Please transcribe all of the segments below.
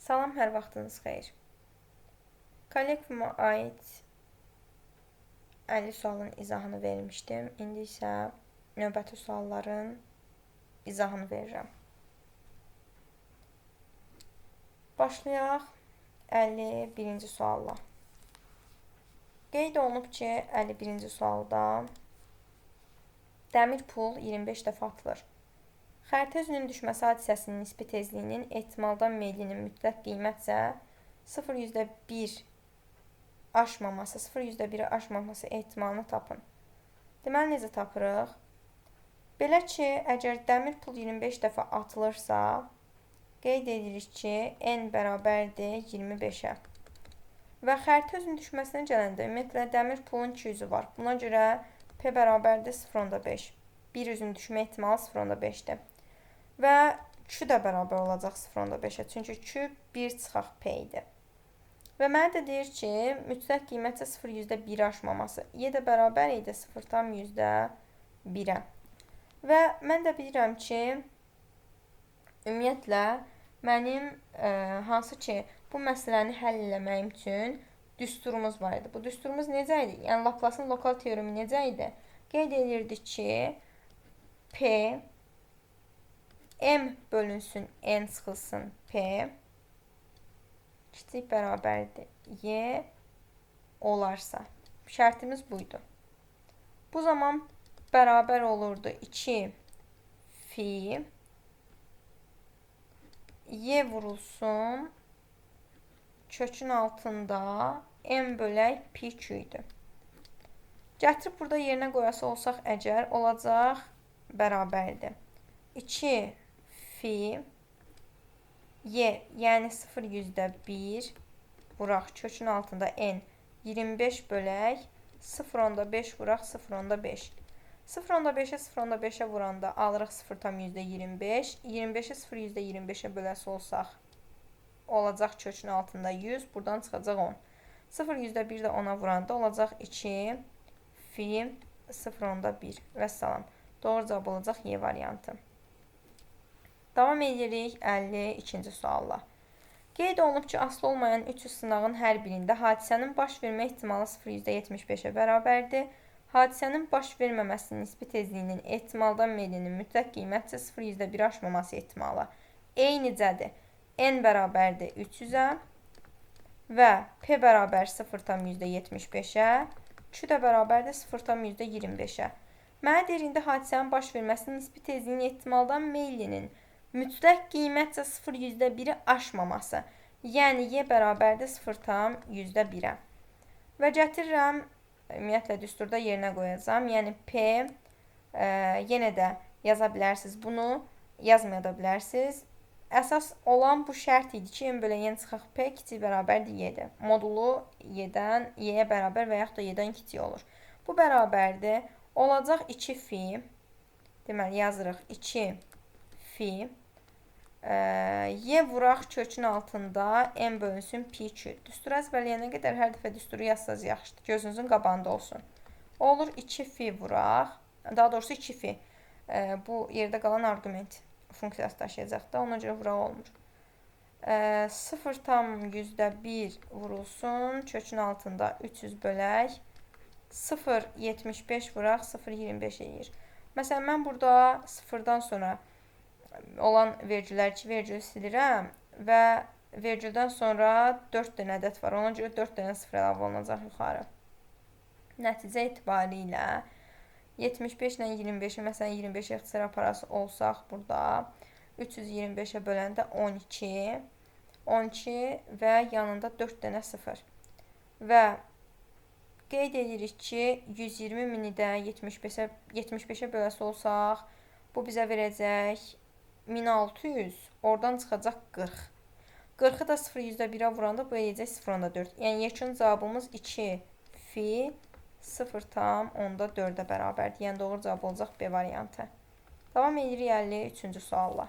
Salam, hər vaxtınız xeyir. Kollektivuma aid 50 sualın izahını vermişdim. İndi isə növbəti sualların izahını verirəm. Başlayaq 51-ci sualla. Qeyd olunub ki, 51-ci sualda dəmir pul 25 dəfə atılır. Xəritə üzünün düşməsi hadisəsinin nisbi tezliyinin ehtimaldan meylinin mütləq qiymətcə 0,1 aşmaması, 0,1-i aşmaması ehtimalını tapın. Deməli, necə tapırıq? Belə ki, əgər dəmir pul 25 dəfə atılırsa, qeyd edirik ki, n bərabərdir 25-ə. Və xəritə üzünün düşməsinə gələndə, ümumiyyətlə, dəmir pulun 2 üzü var. Buna görə P bərabərdir 0,5. Bir üzünün düşmə ehtimalı 0,5-dir. Və Q də bərabər olacaq 0,5-ə. Çünki Q 1 çıxaq P idi. Və mənə də deyir ki, mütləq qiymətcə 0,1 aşmaması. Y də bərabər idi 0,1-ə. Və mən də bilirəm ki, ümumiyyətlə, mənim hansı ki, bu məsələni həll eləməyim üçün düsturumuz var idi. Bu düsturumuz necə idi? Yəni, Laplace'ın lokal teoremi necə idi? Qeyd edirdik ki, P M bölünsün N çıxılsın P kiçik bərabərdir Y olarsa. Şərtimiz buydu. Bu zaman bərabər olurdu 2 fi Y vurulsun kökün altında M bölək pi Q idi. Gətirib burada yerinə qoyası olsaq əgər olacaq bərabərdir. 2 fi Y, yəni 0,1 vuraq kökün altında N 25 bölək 0,5 vuraq 0,5. 0,5-ə 0,5-ə vuranda alırıq 0,25. 25-i 0,25-ə böləsi olsaq olacaq kökün altında 100. Buradan çıxacaq 10. 0,1 də 10-a vuranda olacaq 2 fi 0,1 və salam. Doğru cavab olacaq Y variantı. Davam edirik 52-ci sualla. Qeyd olunub ki, asılı olmayan 300 sınağın hər birində hadisənin baş vermə ehtimalı 0,75-ə bərabərdir. Hadisənin baş verməməsinin nisbi tezliyinin ehtimaldan meylinin mütləq qiymətcə 0,1 aşmaması ehtimalı eynicədir. N bərabərdir 300-ə və P bərabər 0,75-ə, Q də bərabərdir 0,25-ə. Mənə deyir, indi hadisənin baş verməsinin nisbi tezliyinin ehtimaldan meylinin mütləq qiymətcə 0,1-i aşmaması. Yəni, Y bərabərdir 0,1-ə. Və gətirirəm, ümumiyyətlə, düsturda yerinə qoyacam. Yəni, P, yenə də yaza bilərsiniz bunu, yazmaya da bilərsiniz. Əsas olan bu şərt idi ki, M bölə Y çıxaq P kiçik bərabərdir Y-dir. Modulu Y-dən Y-yə bərabər və yaxud da Y-dən kiçik olur. Bu bərabərdir. Olacaq 2 fi, deməli, yazırıq 2 fi, Y vuraq kökün altında M bölünsün pi Q. Düsturu əzbərləyənə qədər hər dəfə düsturu yazsanız yaxşıdır. Gözünüzün qabağında olsun. Olur 2 fi vuraq, daha doğrusu 2 fi. Bu yerdə qalan arqument funksiyası daşıyacaq da, ona görə vuraq olmur. 0,1 vurulsun, kökün altında 300 bölək, 0,75 vuraq, 0,25 edir. Məsələn, mən burada 0-dan sonra olan vergülər 2 vergülü silirəm və vergüldən sonra 4 dənə ədəd var. Ona görə 4 dənə 0 əlavə olunacaq yuxarı. Nəticə etibarilə 75 ilə 25-i, məsələn 25 ixtisar aparası olsaq burada 325-ə böləndə 12 və yanında 4 dənə 0. Və qeyd edirik ki, 120 mini də 75-ə böləsi olsaq, bu bizə verəcək 1600, oradan çıxacaq 40. 40-ı da 0,1-ə vuranda bu eləyəcək 0,4. Yəni, yekun cavabımız 2 fi 0,4-ə bərabərdir. Yəni, doğru cavab olacaq B variantı. Davam edirik 53-cü sualla.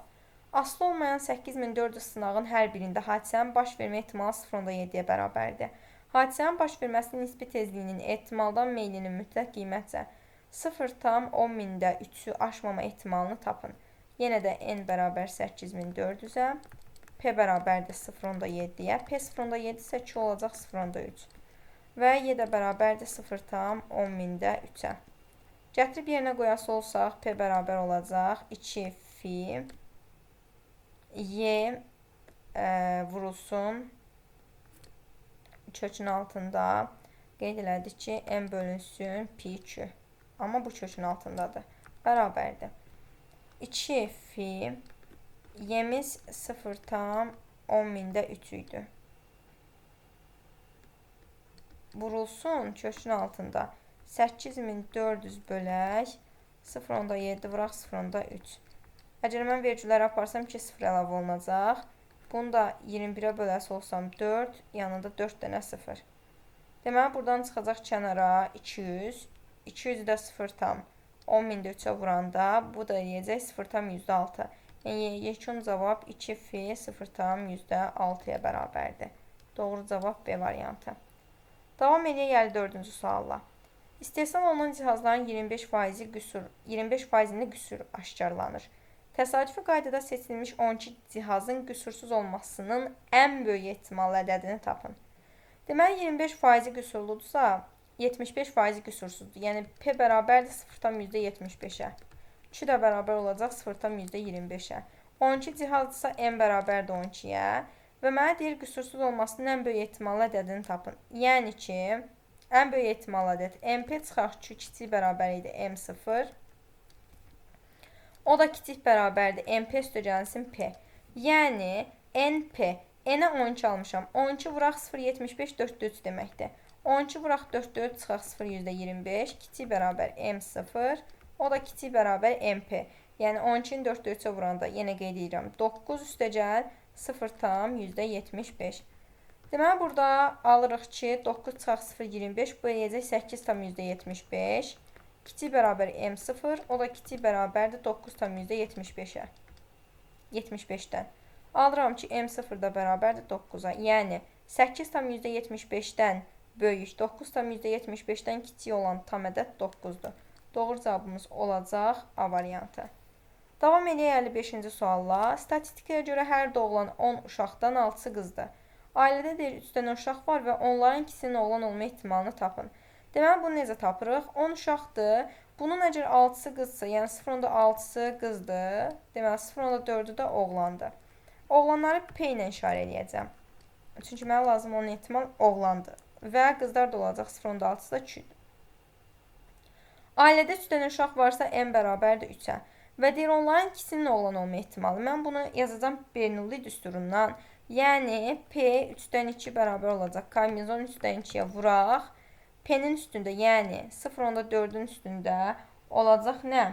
Asılı olmayan 8400 sınağın hər birində hadisənin baş vermə ehtimalı 0,7-yə bərabərdir. Hadisənin baş verməsinin nisbi tezliyinin ehtimaldan meylinin mütləq qiymətcə 0,10-3-ü aşmama ehtimalını tapın. Yenə də n bərabər 8400-ə P bərabərdir 0,7-yə. P 0,7 isə 2 olacaq 0,3. Və Y də bərabərdir 0,10-3-ə. Gətirib yerinə qoyası olsaq, P bərabər olacaq 2 fi Y vurulsun kökün altında qeyd elədik ki, M bölünsün pi 2. Amma bu kökün altındadır. Bərabərdir. 2 fi y'miz 0,10-3 idi. Vurulsun kökün altında 8400 bölək 0,7 vuraq 0,3. Əgər mən vergüləri aparsam ki, 0 əlavə olunacaq. Bunu da 21-ə böləsi olsam 4, yanında 4 dənə 0. Deməli, buradan çıxacaq kənara 200. 200 də 0,10-3-ə vuranda bu da eləyəcək 0,6. Yəni, yekun cavab 2 fi 0,6-ya bərabərdir. Doğru cavab B variantı. Davam edək 54-cü sualla. İstehsal olunan cihazların 25%-ində qüsur aşkarlanır. Təsadüfi qaydada seçilmiş 12 cihazın qüsursuz olmasının ən böyük ehtimal ədədini tapın. Deməli, 25% qüsurludursa, 75% qüsursuzdur. Yəni, P bərabərdir 0,75-ə. 2 də bərabər olacaq 0,25-ə. 12 cihazdırsa, M bərabərdir 12-yə. Və mənə deyir, qüsursuz olmasının ən böyük ehtimal ədədini tapın. Yəni ki, ən böyük ehtimal ədəd MP çıxaq ki, kiçik bərabər idi M0. O da kiçik bərabərdir MP üstəgəlsin P. Yəni, NP, N-ə 12 almışam. 12 vuraq 0,75, 4,3 deməkdir. 12 vuraq 4,4 çıxaq 0,25, kiçik bərabər M0. O da kiçik bərabər MP. Yəni, 12-ni 4,3-ə vuranda yenə qeyd edirəm. 9 üstəgəl 0,75. Deməli, burada alırıq ki, 9 çıxaq 0,25, bu eləyəcək 8,75. Kiçik bərabər M0, o da kiçik bərabərdir 9,75-ə. 75-dən. Alıram ki, M0 da bərabərdir 9-a. Yəni, 8,75-dən böyük, 9,75-dən kiçik olan tam ədəd 9-dur. Doğru cavabımız olacaq A variantı. Davam edək 55-ci sualla. Statistikaya görə hər doğulan 10 uşaqdan 6-sı qızdır. Ailədə deyir 3 dənə uşaq var və onların ikisinin oğlan olma ehtimalını tapın. Deməli, bunu necə tapırıq? 10 uşaqdır. Bunun əgər 6-sı qızsa, yəni 0,6-sı qızdır. Deməli, 0,4-ü də oğlandır. Oğlanları P ilə işarə edəcəm. Çünki mənə lazım olan ehtimal oğlandır. Və qızlar da olacaq 0,6-sı da 2-dir. Ailədə 3 dənə uşaq varsa, M bərabərdir 3-ə. Və deyir, onların ikisinin oğlan olma ehtimalı. Mən bunu yazacağım Bernoulli düsturundan. Yəni, P 3-dən 2 bərabər olacaq. Kombinezon 3-dən 2-yə vuraq. P-nin üstündə, yəni 0,4-ün üstündə olacaq nə?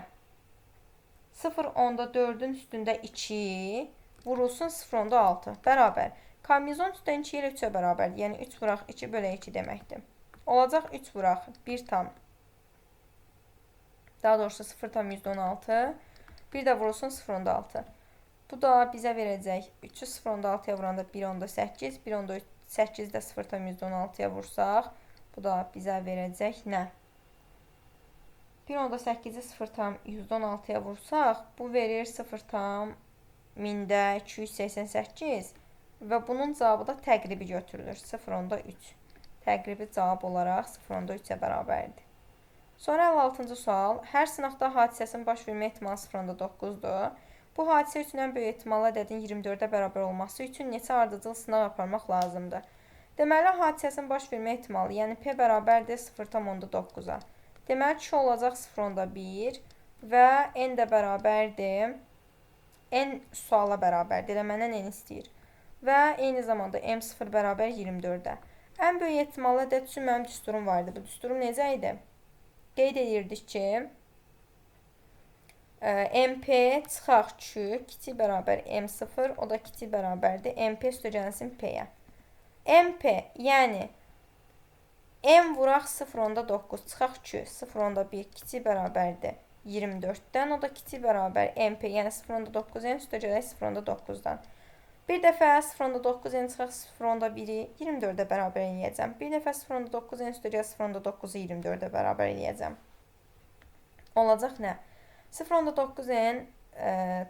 0,4-ün üstündə 2 vurulsun 0,6 bərabər. Kombinezon 3-dən 2 ilə 3-ə bərabərdir. Yəni, 3 vuraq 2 bölə 2 deməkdir. Olacaq 3 vuraq 1 tam. Daha doğrusu 0,16. Bir də vurulsun 0,6. Bu da bizə verəcək 3'ü 0,6-ya vuranda 1,8. 1,8 də 0,16-ya vursaq, bu da bizə verəcək nə? 1,8-i 0,116-ya vursaq, bu verir 0,288 və bunun cavabı da təqribi götürülür. 0,3. Təqribi cavab olaraq 0,3-ə bərabərdir. Sonra 56-cı sual. Hər sınaqda hadisəsin baş vermə ehtimalı 0,9-dur. Bu hadisə üçün ən böyük ehtimal ədədin 24-ə bərabər olması üçün neçə ardıcıl sınaq aparmaq lazımdır? Deməli, hadisəsin baş vermə ehtimalı, yəni P bərabərdir 0,9-a. Deməli, 2 olacaq 0,1 və N də bərabərdir. N suala bərabərdir. Elə məndən N istəyir. Və eyni zamanda M0 bərabər 24-ə. Ən böyük ehtimal ədəd üçün mənim düsturum vardı. Bu düsturum necə idi? Qeyd edirdik ki, MP çıxaq ki, kiçik bərabər M0, o da kiçik bərabərdir. MP üstəgəlsin P-yə. MP, yəni M vuraq 0,9 çıxaq ki, 0,1 kiçik bərabərdir 24-dən, o da kiçik bərabər MP, yəni 0,9 üstəgələk 0,9-dan. Bir dəfə 0,9 çıxaq 0,1-i 24-də bərabər eləyəcəm. Bir dəfə 0,9 üstəgələk 0,9-u 24-də bərabər eləyəcəm. Olacaq nə? 0,9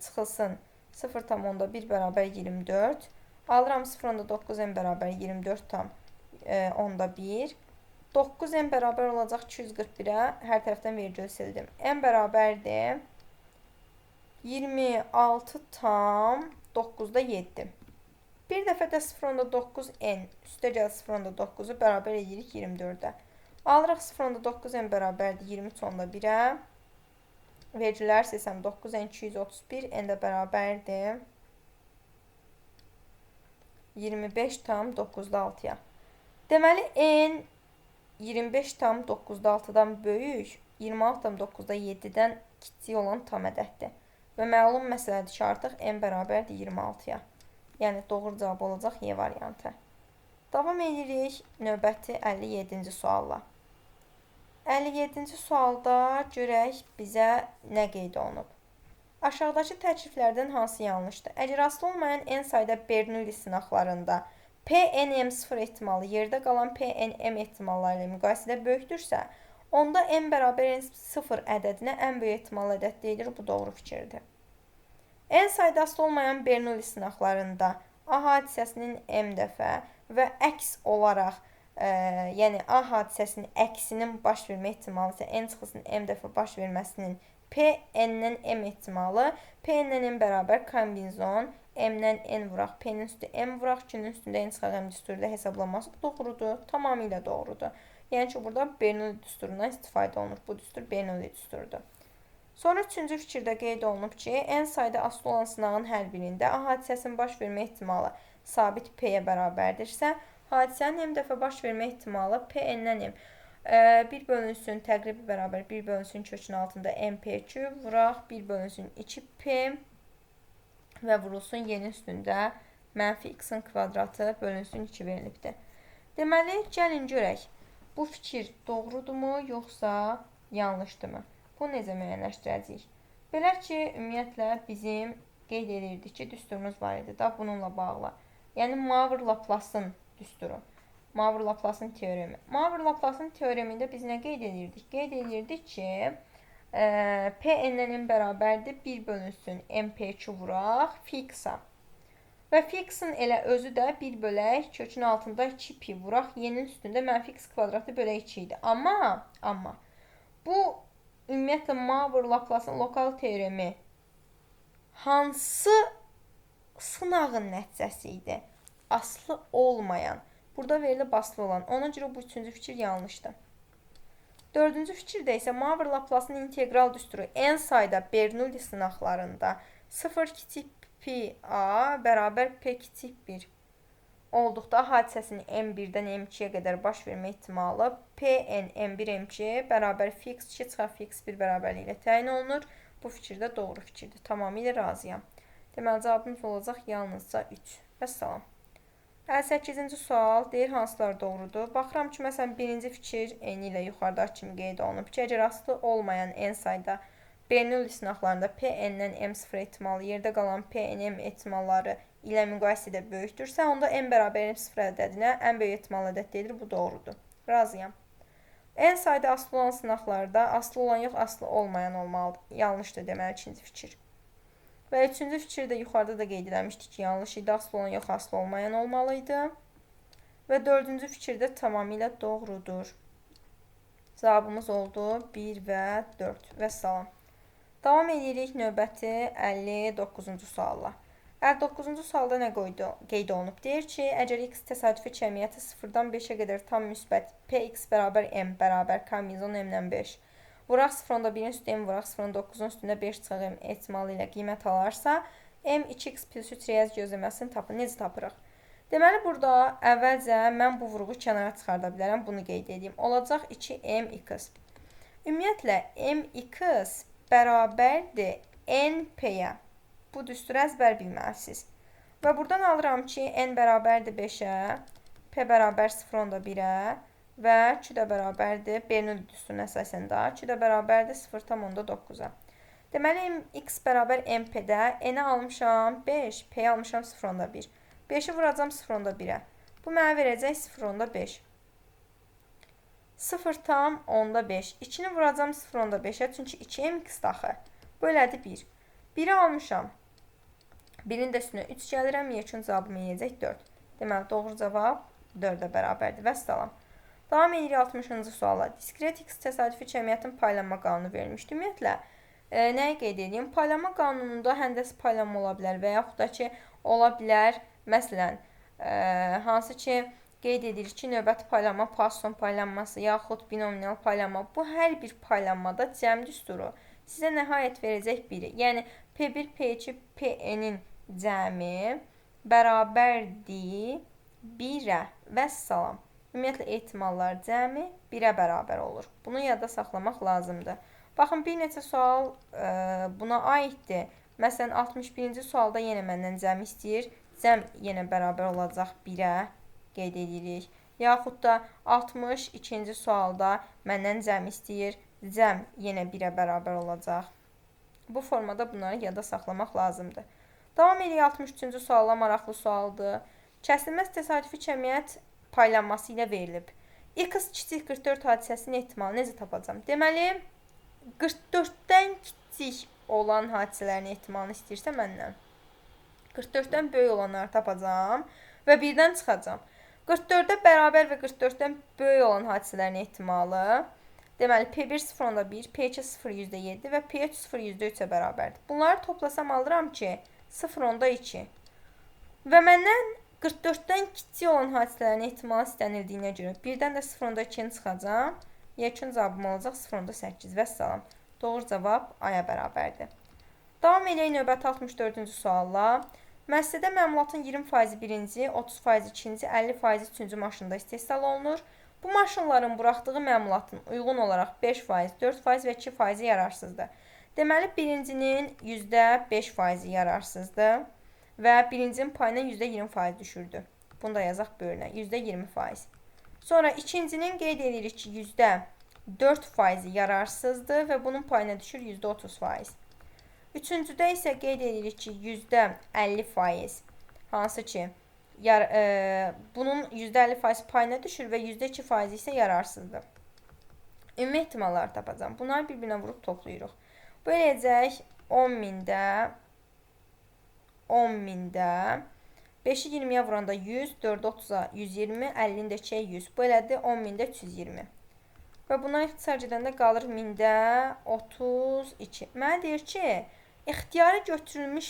çıxılsın 0,1 bərabər 24. Alıram 0,9 n bərabər 24,1. 9n bərabər olacaq 241-ə. Hər tərəfdən vergül sildim. N bərabərdir 26,9'da 7. Bir dəfə də 0,9n üstə gəl 0,9'u bərabər edirik 24'ə. Alırıq 0,9n bərabərdir 23,1'ə. Vergülər silsəm 9n 231, n də bərabərdir 25,9'da 6'ya. Deməli, n 25,9'da 6'dan böyük, 26,9'da 7'dən kiçik olan tam ədəddir. Və məlum məsələdir ki, artıq n bərabərdir 26'ya. Yəni, doğru cavab olacaq Y variantı. Davam edirik növbəti 57-ci sualla. 57-ci sualda görək bizə nə qeyd olunub. Aşağıdakı təkliflərdən hansı yanlışdır? Əgər asılı olmayan n sayda Bernoulli sınaqlarında P(n)m0 ehtimalı yerdə qalan P(n)m ehtimalları ilə müqayisədə böyükdürsə, onda n bərabər 0 ədədinə ən böyük ehtimal ədəd deyilir. Bu doğru fikirdir. N sayda asılı olmayan Bernoulli sınaqlarında A hadisəsinin m dəfə və əks olaraq, yəni A hadisəsinin əksinin baş vermə ehtimalı isə n çıxısının m dəfə baş verməsinin P(n)dən m ehtimalı P(n)dən m bərabər kombinzon m-dən n vuraq, p-nin üstü m vuraq, q-nin üstündə n çıxaq m düsturu ilə hesablanması doğrudur, tamamilə doğrudur. Yəni ki, burada Bernoulli düsturundan istifadə olunur. Bu düstur Bernoulli düsturudur. Sonra üçüncü fikirdə qeyd olunub ki, n sayda asılı olan sınağın hər birində A hadisəsinin baş vermə ehtimalı sabit p-yə bərabərdirsə, hadisənin m dəfə baş vermə ehtimalı p(n)dən m. 1 bölünsün təqribi bərabər 1 bölünsün kökün altında mp2 vuraq 1 bölünsün 2p və vurulsun y-nin üstündə mənfi x-in kvadratı bölünsün 2 verilibdir. Deməli, gəlin görək, bu fikir doğrudurmu, yoxsa yanlışdırmı? Bunu necə müəyyənləşdirəcəyik? Belə ki, ümumiyyətlə bizim qeyd edirdik ki, düsturumuz var idi da bununla bağlı. Yəni, Maurer-Laplace'ın düsturu. Maurer-Laplace'ın teoremi. Maurer-Laplace'ın teoremində biz nə qeyd edirdik? Qeyd edirdik ki, P(n)nin bərabərdir 1 bölünsün mp2 vuraq fx-a. Və fx-in elə özü də 1 bölək kökün altında 2pi vuraq y-nin üstündə mənfi x kvadratı bölək 2 idi. Amma bu ümumiyyətlə Maurer-Laplace'ın lokal teoremi hansı sınağın nəticəsi idi? Aslı olmayan. Burada verilib aslı olan. Ona görə bu üçüncü fikir yanlışdır. Dördüncü fikirdə isə Maurer-Laplace'ın integral düsturu n sayda Bernoulli sınaqlarında 0 kiçik pi a bərabər p kiçik 1 olduqda hadisəsinin m1-dən m2-yə qədər baş vermə ehtimalı Pn m1 m2 bərabər fx2 çıxaq fx1 bərabərliyi ilə təyin olunur. Bu fikir də doğru fikirdir. Tamamilə razıyam. Deməli, cavabımız olacaq yalnızca 3. Vəssalam. 58-ci sual deyir hansılar doğrudur. Baxıram ki, məsələn, birinci fikir n ilə yuxarıdakı kimi qeyd olunub ki, əgər asılı olmayan n sayda Bernoulli sınaqlarında Pn-dən m0 ehtimalı yerdə qalan Pn-m ehtimalları ilə müqayisədə böyükdürsə, onda n bərabər m0 ədədinə ən böyük ehtimal ədəd deyilir. Bu doğrudur. Razıyam. N sayda asılı olan sınaqlarda asılı olan yox, asılı olmayan olmalıdır. Yanlışdır deməli ikinci fikir. Və üçüncü fikirdə yuxarıda da qeyd edilmişdik ki, yanlış idi. Asılı olan yox, asılı olmayan olmalıydı. Və dördüncü fikirdə tamamilə doğrudur. Cavabımız oldu 1 və 4. Vəssalam. Davam edirik növbəti 59-cu sualla. 59-cu sualda nə qeyd olunub? Deyir ki, əgər x təsadüfi cəmiyyəti 0-dan 5-ə qədər tam müsbət px bərabər m bərabər kombinzon m-dən 5 vuraq 0,1-in üstü m vuraq 0,9-un üstündə 5 çıxaq m ehtimalı ilə qiymət alarsa, m 2x plus 3 riyazi gözləməsini tapın. Necə tapırıq? Deməli, burada əvvəlcə mən bu vuruğu kənara çıxarda bilərəm. Bunu qeyd edeyim. Olacaq 2mx. Ümumiyyətlə, mx bərabərdir np-yə. Bu düsturu əzbər bilməlisiniz. Və buradan alıram ki, n bərabərdir 5-ə, p bərabər 0,1-ə və q də bərabərdir Bernoulli düsturuna əsasən də, q də bərabərdir 0,9-a. Deməli, x bərabər mp-də n-ə almışam 5, p-yə almışam 0,1. 5-i vuracam 0,1-ə. Bu mənə verəcək 0,5. 0,5. 2-ni vuracam 0,5-ə, çünki 2mx daxı. Bu elədi 1. 1-i almışam. 1-in də üstünə 3 gəlirəm. Y üçün cavabım eləyəcək 4. Deməli, doğru cavab 4-ə bərabərdir. Vəssalam. Davam edirik 60-cı suala. Diskret X təsadüfi cəmiyyətin paylanma qanunu verilmişdir. Ümumiyyətlə, nəyi qeyd edeyim? Paylanma qanununda həndəsi paylanma ola bilər və yaxud da ki, ola bilər, məsələn, hansı ki, qeyd edirik ki, növbəti paylanma Poisson paylanması, yaxud binomial paylanma. Bu hər bir paylanmada cəm düsturu sizə nəhayət verəcək biri. Yəni, P1, P2, P-nin cəmi bərabərdir 1-ə. Vəssalam. Ümumiyyətlə, ehtimallar cəmi 1-ə bərabər olur. Bunu yadda saxlamaq lazımdır. Baxın, bir neçə sual buna aiddir. Məsələn, 61-ci sualda yenə məndən cəm istəyir. Cəm yenə bərabər olacaq 1-ə qeyd edirik. Yaxud da 62-ci sualda məndən cəm istəyir. Cəm yenə 1-ə bərabər olacaq. Bu formada bunları yadda saxlamaq lazımdır. Davam edirik 63-cü sualla, maraqlı sualdır. Kəsilməz təsadüfi cəmiyyət paylanması ilə verilib. X kiçik 44 hadisəsinin ehtimalı necə tapacam? Deməli, 44-dən kiçik olan hadisələrin ehtimalını istəyirsə məndən. 44-dən böyük olanları tapacam və 1-dən çıxacam. 44-də bərabər və 44-dən böyük olan hadisələrin ehtimalı, deməli, P1 0.1, P2 0.7 və P3 0.3-ə bərabərdir. Bunları toplasam alıram ki, 0.2. Və məndən 44-dən kiçik olan hadisələrin ehtimalı istənildiyinə görə 1-dən də 0.2-ni çıxacam. Y üçün cavabım olacaq 0.8. Vəssalam. Doğru cavab A-ya bərabərdir. Davam edək növbəti 64-cü sualla. Müəssisədə məmulatın 20% birinci, 30% ikinci, 50% üçüncü maşında istehsal olunur. Bu maşınların buraxdığı məmulatın uyğun olaraq 5%, 4% və 2% yararsızdır. Deməli, birincinin %5% yararsızdır və birincinin payına %20% düşürdü. Bunu da yazaq bölünə, %20%. Sonra ikincinin qeyd edirik ki, %4% yararsızdır və bunun payına düşür %30%. Üçüncüdə isə qeyd edirik ki, %50%, hansı ki, bunun %50% payına düşür və %2% isə yararsızdır. Ümumi ehtimalları tapacam. Bunları bir-birinə vurub toplayırıq. Bu eləyəcək 10.000-də 5-i 20-yə vuranda 100, 4-ü 30-a 120, 50-ni də 2-yə 100. Bu elədir 10.000-də 320. Və buna ixtisar gedəndə qalır 1000-də 32. Mənə deyir ki, ixtiyari götürülmüş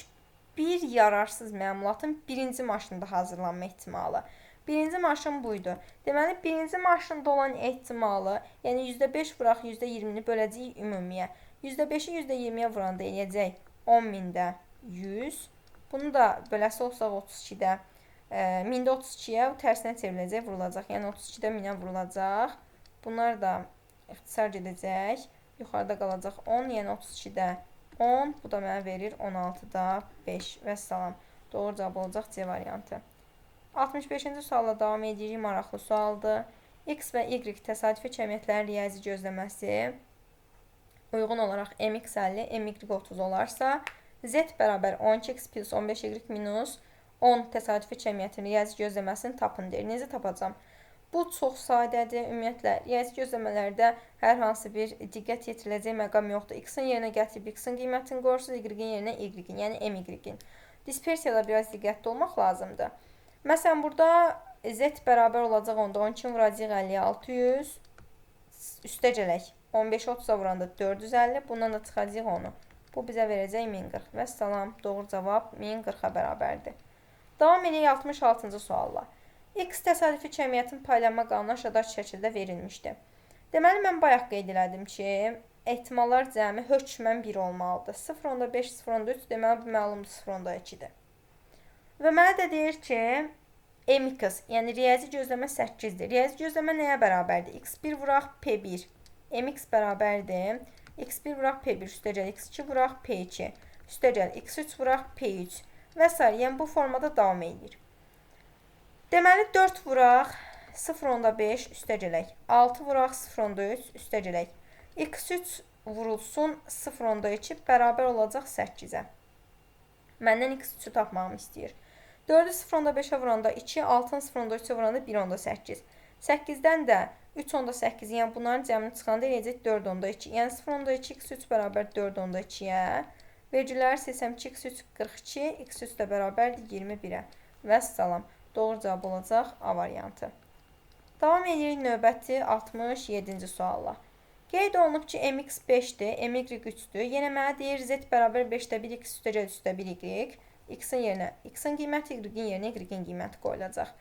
bir yararsız məmulatın birinci maşında hazırlanma ehtimalı. Birinci maşın buydu. Deməli, birinci maşında olan ehtimalı, yəni %5 vuraq %20-ni böləcəyik ümumiyə. %5-i %20-yə vuranda eləyəcək 10.000-də 100. Bunu da böləsi olsaq 32-də, 1000-də 32-yə tərsinə çevriləcək, vurulacaq. Yəni 32-də 1000-ə vurulacaq. Bunlar da ixtisar gedəcək. Yuxarıda qalacaq 10, yəni 32-də 10. Bu da mənə verir 16-da 5. Vəssalam. Doğru cavab olacaq C variantı. 65-ci sualla davam edirik. Maraqlı sualdır. X və Y təsadüfi cəmiyyətlərin riyazi gözləməsi uyğun olaraq MX50, MY30 olarsa, Z bərabər 12x plus 15y minus 10 təsadüfi cəmiyyətin riyazi gözləməsini tapın deyir. Necə tapacam? Bu çox sadədir. Ümumiyyətlə, riyazi gözləmələrdə hər hansı bir diqqət yetiriləcək məqam yoxdur. X-in yerinə gətirib X-in qiymətini qoyursunuz, Y-in yerinə Y-in, yəni MY-in. Dispersiyada biraz diqqətli olmaq lazımdır. Məsələn, burada Z bərabər olacaq onda 12 vuracaq 50, 600, üstəcələk 15-30-a vuranda 450, bundan da çıxacaq onu. Bu bizə verəcək 1040. Vəssalam, doğru cavab 1040-a bərabərdir. Davam edək 66-cı sualla. X təsadüfi cəmiyyətin paylanma qanunu aşağıdakı şəkildə verilmişdir. Deməli, mən bayaq qeyd elədim ki, ehtimallar cəmi hökmən 1 olmalıdır. 0.5, 0.3, deməli, bu məlumdur 0.2-dir. Və mənə də deyir ki, MX, yəni riyazi gözləmə 8-dir. Riyazi gözləmə nəyə bərabərdir? X1 vuraq P1. MX bərabərdir. X1 vuraq P1, üstəcəl X2 vuraq P2. Üstəcəl X3 vuraq P3. Və s. Yəni, bu formada davam edir. Deməli, 4 vuraq 0.5 üstəcələk. 6 vuraq 0.3 üstəcələk. X3 vurulsun 0.2 bərabər olacaq 8-ə. Məndən X3-ü tapmağımı istəyir. 4-ü 0.5-ə vuranda 2, 6-ın 0.3-ə vuranda 1.8. 8-dən də 3.8, yəni bunların cəmini çıxanda eləyəcək 4.2. Yəni 0.2 X3 bərabər 4.2-yə Vergüləri silsəm ki, x3 42, x3 də bərabərdir 21-ə. Vəssalam. Doğru cavab olacaq A variantı. Davam edirik növbəti 67-ci sualla. Qeyd olunub ki, mx 5-dir, my 3-dür. Yenə mənə deyir z bərabər 5-də 1 x üstə 1 y. X-in yerinə x-in qiyməti, y-in yerinə y-in qiyməti qoyulacaq.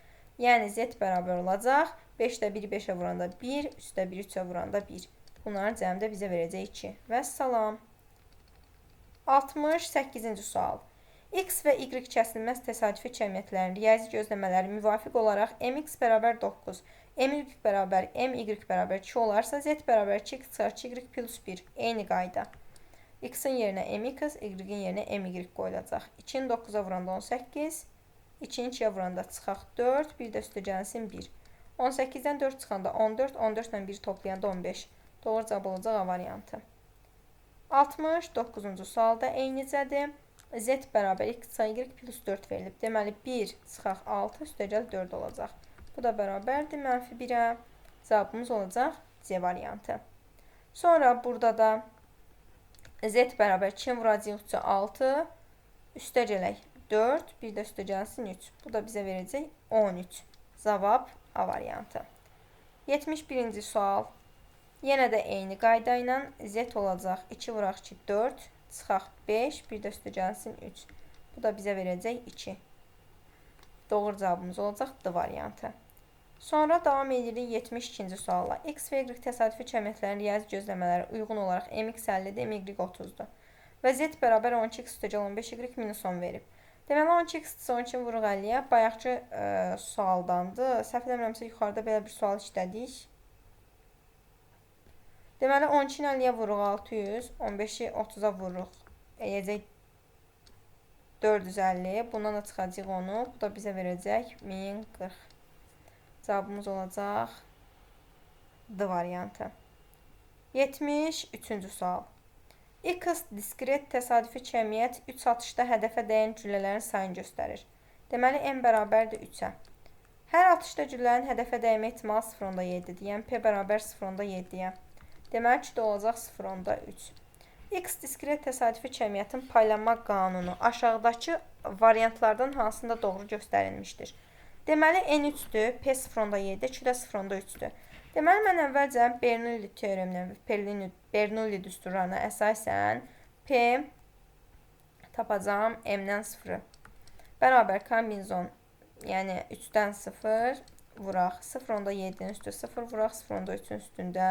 Yəni z bərabər olacaq 5-də 1 5-ə vuranda 1, üstə 1 3-ə vuranda 1. Bunların cəmi də bizə verəcək 2. Vəssalam. 68-ci sual. X və y kəsilməz təsadüfi cəmiyyətlərin riyazi gözləmələri müvafiq olaraq mx bərabər 9, my bərabər my bərabər 2 olarsa, z bərabər 2x çıxar y plus 1. Eyni qayda. X-in yerinə mx, y-in yerinə my qoyulacaq. 2-ni 9-a vuranda 18, 2-ni 2-yə vuranda çıxaq 4, bir də üstə gəlsin 1. 18-dən 4 çıxanda 14, 14 ilə 1 toplayanda 15. Doğru cavab olacaq A variantı. 69-cu sualda eynicədir. Z bərabər x y plus 4 verilib. Deməli, 1 çıxaq 6 üstə gəl 4 olacaq. Bu da bərabərdir mənfi 1-ə. Cavabımız olacaq C variantı. Sonra burada da z bərabər 2 vuracaq 6 üstə gələk 4, bir də üstə gəlsin 3. Bu da bizə verəcək 13. Cavab A variantı. 71-ci sual. Yenə də eyni qayda ilə z olacaq 2 vuraq 2 4, çıxaq 5, bir də üstə gəlsin 3. Bu da bizə verəcək 2. Doğru cavabımız olacaq D variantı. Sonra davam edirik 72-ci sualla. X və y təsadüfi cəmiyyətlərin riyazi gözləmələri uyğun olaraq mx 50-dir, my 30-dur. Və z bərabər 12x üstə gəl 15y minus 10 verib. Deməli, 12x 12 vuruq 50-yə bayaqki sualdandır. Səhv eləmirəmsə, yuxarıda belə bir sual işlədik. Deməli, 12-ni 50-yə vuruq 600, 15-i 30-a vuruq. Eləyəcək 450. Bundan da çıxacaq onu. Bu da bizə verəcək 1040. Cavabımız olacaq D variantı. 73-cü sual. X diskret təsadüfi cəmiyyət 3 atışda hədəfə dəyən güllələrin sayını göstərir. Deməli, n bərabərdir 3-ə. Hər atışda güllələrin hədəfə dəymə ehtimalı 0.7-dir. Yəni, P bərabər 0.7-yə. Deməli ki, də olacaq 0.3. X diskret təsadüfi cəmiyyətin paylanma qanunu aşağıdakı variantlardan hansında doğru göstərilmişdir? Deməli, n3-dür, P 0.7, Q də 0.3-dür. Deməli, mən əvvəlcə Bernoulli teoremlə, Bernoulli düsturlarına əsasən P tapacağım m-dən 0. Bərabər kombinizon, yəni 3-dən 0 vuraq, 0.7-nin üstü 0 vuraq, 0.3-ün üstündə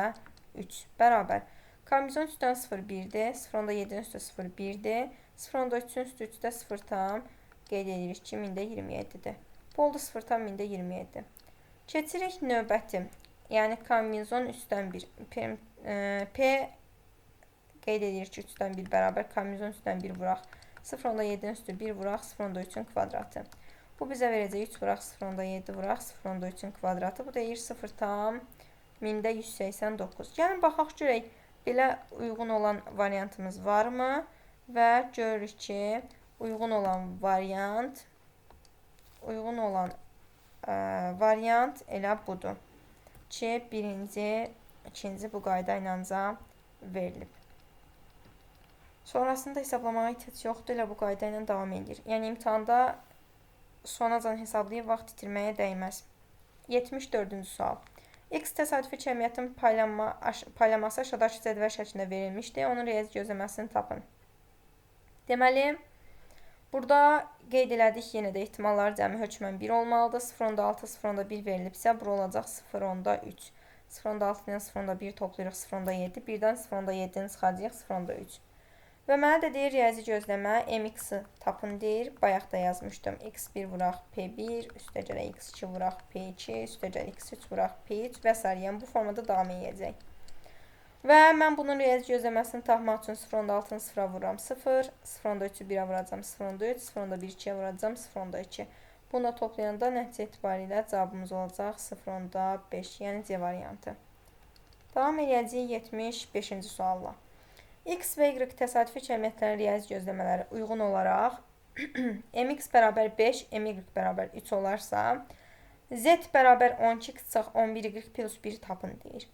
3 bərabər. Kombinizon 3-dən 0 1-dir, 0.7-nin üstü 0 1-dir, 0.3-ün üstü 3-də 0 tam qeyd edirik ki, 1000-də 27-dir. Bu oldu 0 tam 1000-də 27. Keçirik növbəti, yəni kombinizon 3-dən 1. P qeyd edirik ki, 3-dən 1 bərabər, kombinizon 3-dən 1 vuraq, 0.7-nin üstü 1 vuraq, 0.3-ün kvadratı. Bu bizə verəcək 3 vuraq, 0.7 vuraq, 0.3-ün kvadratı. Bu deyir 0 tam 1000-də 189. Yəni, baxaq görək, belə uyğun olan variantımız varmı? Və görürük ki, uyğun olan variant elə budur. Ki, birinci, ikinci bu qayda ilə verilib. Sonrasında hesablamağa ehtiyac yoxdur, elə bu qayda ilə davam edir. Yəni, imtahanda sonacan hesablayıb vaxt itirməyə dəyməz. 74-cü sual. X təsadüfi cəmiyyətin paylaması aşağıdakı cədvəl şəklində verilmişdir. Onun riyazi gözləməsini tapın. Deməli, burada qeyd elədik yenə də ehtimalları cəmi hökmən 1 olmalıdır. 0.6, 0.1 verilibsə, bura olacaq 0.3. 0.6-dan 0.1 toplayırıq 0.7. Birdən 0.7-ni çıxacaq 0.3. Və mənə də deyir, riyazi gözləmə mx-i tapın deyir. Bayaq da yazmışdım. x1 vuraq p1, üstə gələ x2 vuraq p2, üstə gələ x3 vuraq p3 və s. Yəni, bu formada davam edəcək. Və mən bunun riyazi gözləməsini tapmaq üçün 0.6-nı 0-a vururam 0, 0.3-ü 1-ə vuracam 0.3, 0.1 2-yə vuracam 0.2. Bunu da toplayanda nəticə etibarilə cavabımız olacaq 0.5, yəni C variantı. Davam edəcəyik 75-ci sualla. X və Y təsadüfi cəmiyyətlərin riyazi gözləmələri uyğun olaraq mx bərabər 5, my bərabər 3 olarsa, z bərabər 12 çıxaq 11y plus 1 tapın deyir.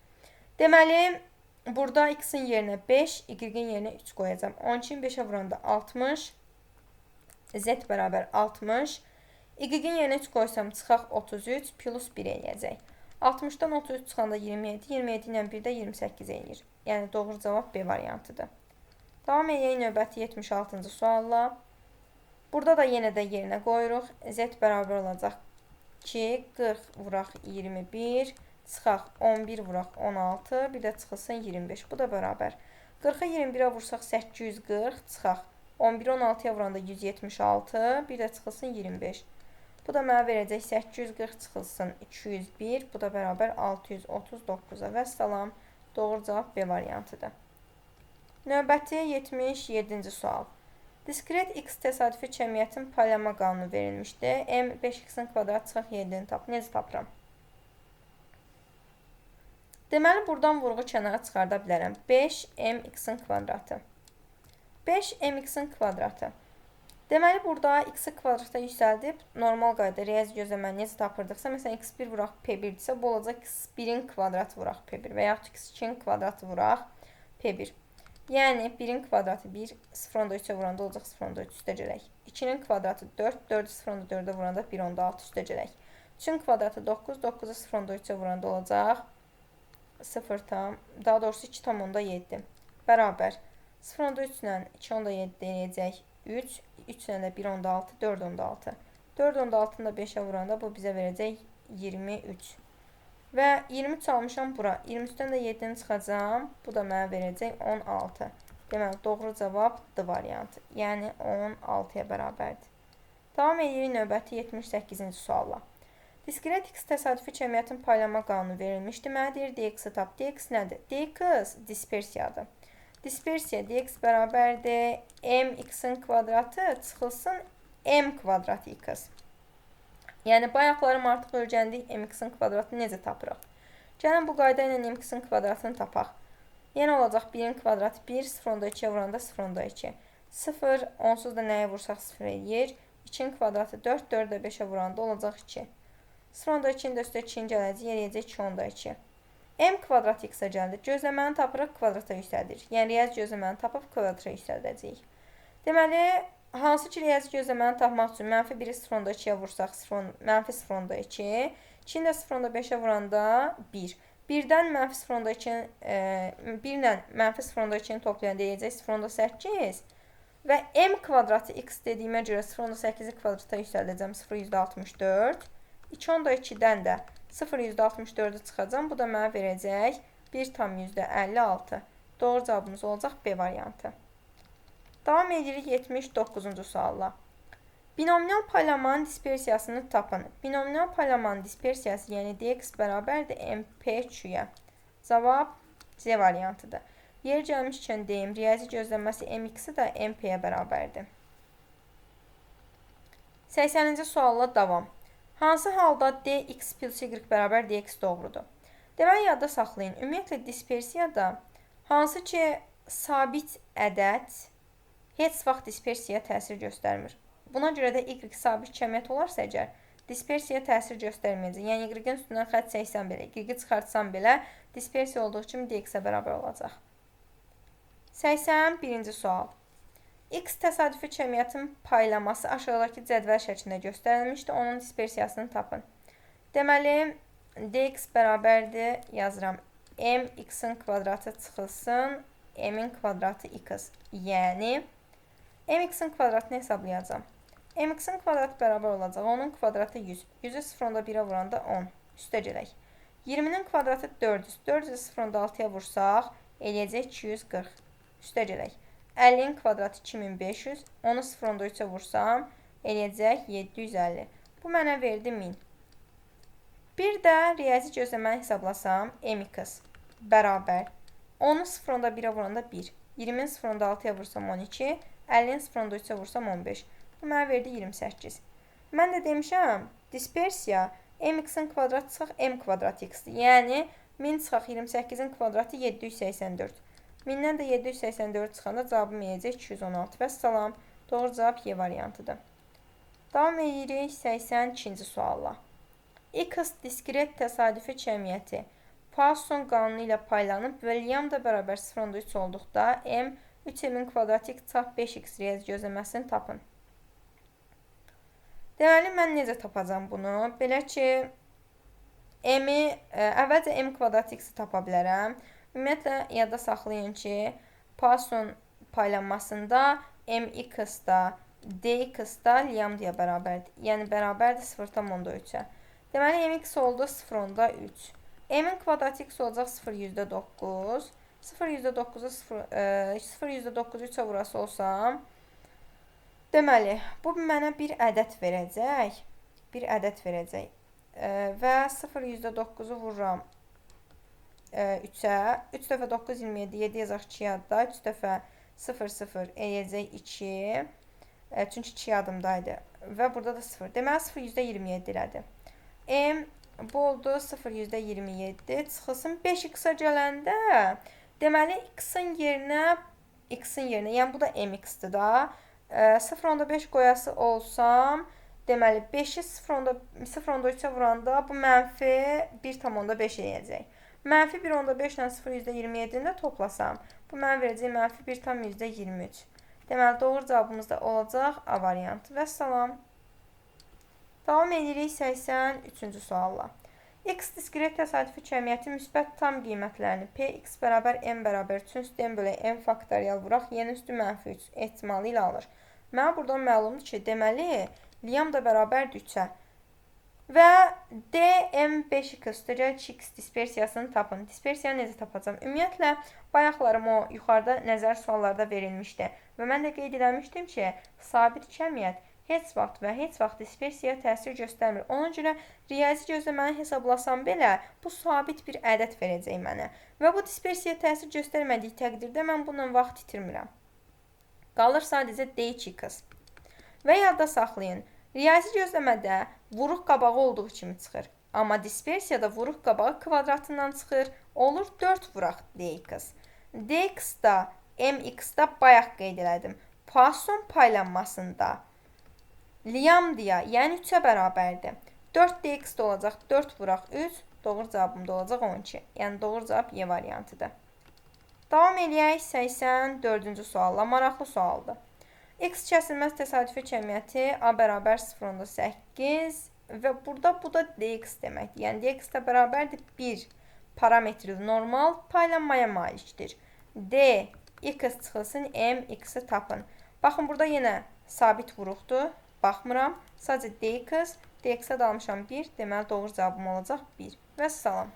Deməli, Burada x-in yerinə 5, y-in yerinə 3 qoyacağım. 12-ni 5-ə vuranda 60, z bərabər 60. Y-in yerinə 3 qoysam çıxaq 33, plus 1 eləyəcək. 60-dan 33 çıxanda 27, 27 ilə 1 də 28 eləyir. Yəni doğru cavab B variantıdır. Davam edək növbəti 76-cı sualla. Burada da yenə də yerinə qoyuruq. Z bərabər olacaq 2, 40 vuraq 21, çıxaq 11 vuraq 16, bir də çıxılsın 25. Bu da bərabər. 40-ı 21-ə vursaq 840, çıxaq 11-i 16-ya vuranda 176, bir də çıxılsın 25. Bu da mənə verəcək 840 çıxılsın 201, bu da bərabər 639-a və salam. Doğru cavab B variantıdır. Növbəti 77-ci sual. Diskret x təsadüfi cəmiyyətin paylama qanunu verilmişdir. M 5x-in kvadrat çıxaq 7-ni tap. Necə tapıram? Deməli, buradan vurğu kənara çıxarda bilərəm. 5mx-in kvadratı. 5mx-in kvadratı. Deməli, burada x-i kvadrata yüksəldib, normal qayda riyazi gözləməni necə tapırdıqsa, məsələn, x1 vuraq p1-dirsə, bu olacaq x1-in kvadratı vuraq p1 və yaxud x2-in kvadratı vuraq p1. Yəni, 1-in kvadratı 1, 0.3-ə vuranda olacaq 0.3 üstəcələk. 2-nin kvadratı 4, 4-ü 0.4-ə vuranda 1.6 üstəcələk. 3-ün kvadratı 9, 9-u 0.3-ə vuranda olacaq 0 tam, daha doğrusu 2,7 bərabər. 0.3 ilə 2,7 eləyəcək 3, 3 ilə də 1,6, 4,6. 4,6-nı da 5-ə vuranda bu bizə verəcək 23. Və 20 çalmışam bura. 23-dən də 7-ni çıxacam. Bu da mənə verəcək 16. Deməli, doğru cavab D variantı. Yəni 16-ya bərabərdir. Davam edirik növbəti 78-ci sualla. Diskret x təsadüfi cəmiyyətin paylama qanunu verilmişdir. Mənə deyir dx-i tap. Dx nədir? Dx dispersiyadır. Dispersiya dx bərabərdir mx-in kvadratı çıxılsın m kvadratı x. Yəni, bayaqlarım artıq öyrəndik mx-in kvadratını necə tapırıq. Gəlin bu qayda ilə mx-in kvadratını tapaq. Yəni olacaq 1-in kvadratı 1, 0.2-yə vuranda 0.2. 0, onsuz da nəyə vursaq 0 eləyir. 2-in kvadratı 4, 4-də 5-ə vuranda olacaq 2. 0.2-nin də üstə 2-in gələcək, eləyəcək 2.2. M kvadrat x-ə gəldi. Gözləməni tapırıq, kvadrata yüksəldirik. Yəni, riyazi gözləməni tapıb kvadrata yüksəldəcəyik. Deməli, hansı ki, riyazi gözləməni tapmaq üçün mənfi 1-i 0.2-yə vursaq, mənfi 0.2, 2-ni də 0.5-ə vuranda 1. 1-dən mənfi 0.2-ni 1 ilə mənfi 0.2-ni toplayanda eləyəcək 0.8 və m kvadratı x dediyimə görə 0.8-i kvadrata yüksəldəcəm 0,64. 2,2-dən də 0,64-ü çıxacam. Bu da mənə verəcək 1,56. Doğru cavabımız olacaq B variantı. Davam edirik 79-cu sualla. Binomial paylamanın dispersiyasını tapın. Binomial paylamanın dispersiyası, yəni dx bərabərdir mp3-yə. Cavab C variantıdır. Yer gəlmişkən deyim, riyazi gözləməsi mx-i də mp-yə bərabərdir. 80-ci sualla davam. Hansı halda dx plus y bərabər dx doğrudur? Deməli, yadda saxlayın. Ümumiyyətlə, dispersiyada hansı ki, sabit ədəd heç vaxt dispersiyaya təsir göstərmir. Buna görə də y sabit cəmiyyət olarsa əgər, dispersiyaya təsir göstərməyəcək. Yəni, y-in üstündən xətt çəksən belə, y-i çıxartsan belə, dispersiya olduğu kimi dx-ə bərabər olacaq. 81-ci sual. X təsadüfi cəmiyyətin paylaması aşağıdakı cədvəl şəklində göstərilmişdir. Onun dispersiyasını tapın. Deməli, dx bərabərdir, yazıram. mx-in kvadratı çıxılsın, m-in kvadratı x. Yəni, mx-in kvadratını hesablayacağam. mx-in kvadratı bərabər olacaq. Onun kvadratı 100. 100-ü 0.1-ə vuranda 10. Üstə gələk. 20-nin kvadratı 400. 400-ü 0.6-ya vursaq, eləyəcək 240. Üstə gələk. 50-nin kvadratı 2500, onu 0.3-ə vursam, eləyəcək 750. Bu mənə verdi 1000. Bir də riyazi gözləməni hesablasam, mx bərabər. Onu 0.1-ə vuranda 1. 20-nin 0.6-ya vursam 12, 50-nin 0.3-ə vursam 15. Bu mənə verdi 28. Mən də demişəm, dispersiya mx-in kvadratı çıxaq m kvadrat x-dir. Yəni, 1000 çıxaq 28-in kvadratı 784. 1000-dən də 784 çıxanda cavabım eləyəcək 216 və salam. Doğru cavab Y variantıdır. Davam edirik 82-ci sualla. X diskret təsadüfi cəmiyyəti Poisson qanunu ilə paylanıb və Liam da bərabər 0.3 olduqda m 3m'in kvadratı x çarpı 5x riyazi gözləməsini tapın. Deməli, mən necə tapacam bunu? Belə ki, əvvəlcə m kvadrat x-i tapa bilərəm. Ümumiyyətlə, yadda saxlayın ki, Poisson paylanmasında mx da dx da Liam-deyə bərabərdir. Yəni, bərabərdir 0.3-ə. Deməli, mx oldu 0.3. M-in kvadratı x olacaq 0.9. 0.9'u 0.9'u 3'ə vurası olsam, deməli, bu mənə bir ədəd verəcək. Bir ədəd verəcək. Və 0.9'u vururam 3'ə. 3 dəfə 9, 27, 7 yazaq 2 yadda. 3 dəfə 0, 0 eləyəcək 2. Çünki 2 yadımdaydı. Və burada da 0. Deməli, 0.27 elədi. M bu oldu 0.27. Çıxılsın 5x-a gələndə, deməli, x-in yerinə, yəni bu da mx-dir da. 0.5 qoyası olsam, deməli, 5'i 0.3'ə vuranda bu mənfi 1.5 eləyəcək. Mənfi 1.5 ilə 0.27'ni də toplasam, bu mənə verəcək mənfi 1.23. Deməli, doğru cavabımız da olacaq A variantı. Və salam. Davam edirik 83-cü sualla. X diskret təsadüfi cəmiyyəti müsbət tam qiymətlərini P, x bərabər m bərabər 3 üstü m bölək m faktorial vuraq, yeni üstü mənfi 3 ehtimalı ilə alır. Mənə buradan məlumdur ki, deməli, Liam da bərabərdir 3-ə. Və dm5x üstəgəl 2x dispersiyasını tapın. Dispersiyanı necə tapacam? Ümumiyyətlə, bayaqlarım o yuxarıda nəzər suallarda verilmişdi. Və mən də qeyd eləmişdim ki, sabit cəmiyyət heç vaxt dispersiyaya təsir göstərmir. Ona görə riyazi gözləməni hesablasam belə, bu sabit bir ədəd verəcək mənə. Və bu dispersiyaya təsir göstərmədiyi təqdirdə mən bununla vaxt itirmirəm. Qalır sadəcə d2x. Və yadda saxlayın, riyazi gözləmədə vuruq qabağı olduğu kimi çıxır. Amma dispersiyada vuruq qabağı kvadratından çıxır. Olur 4 vuraq dx. dx da mx da bayaq qeyd elədim. Poisson paylanmasında Liam deyə, yəni 3-ə bərabərdir. 4dx də olacaq 4 vuraq 3, doğru cavabım da olacaq 12. Yəni doğru cavab Y variantıdır. Davam eləyək 84-cü sualla. Maraqlı sualdır. X kəsilməz təsadüfi cəmiyyəti A bərabər 0.8 və burada bu da dx deməkdir. Yəni dx də bərabərdir 1 parametrli normal paylanmaya malikdir. D, x çıxılsın, m, x-i tapın. Baxın, burada yenə sabit vuruqdur. Baxmıram. Sadəcə dx, dx-ə də almışam 1. Deməli, doğru cavabım olacaq 1. Və salam.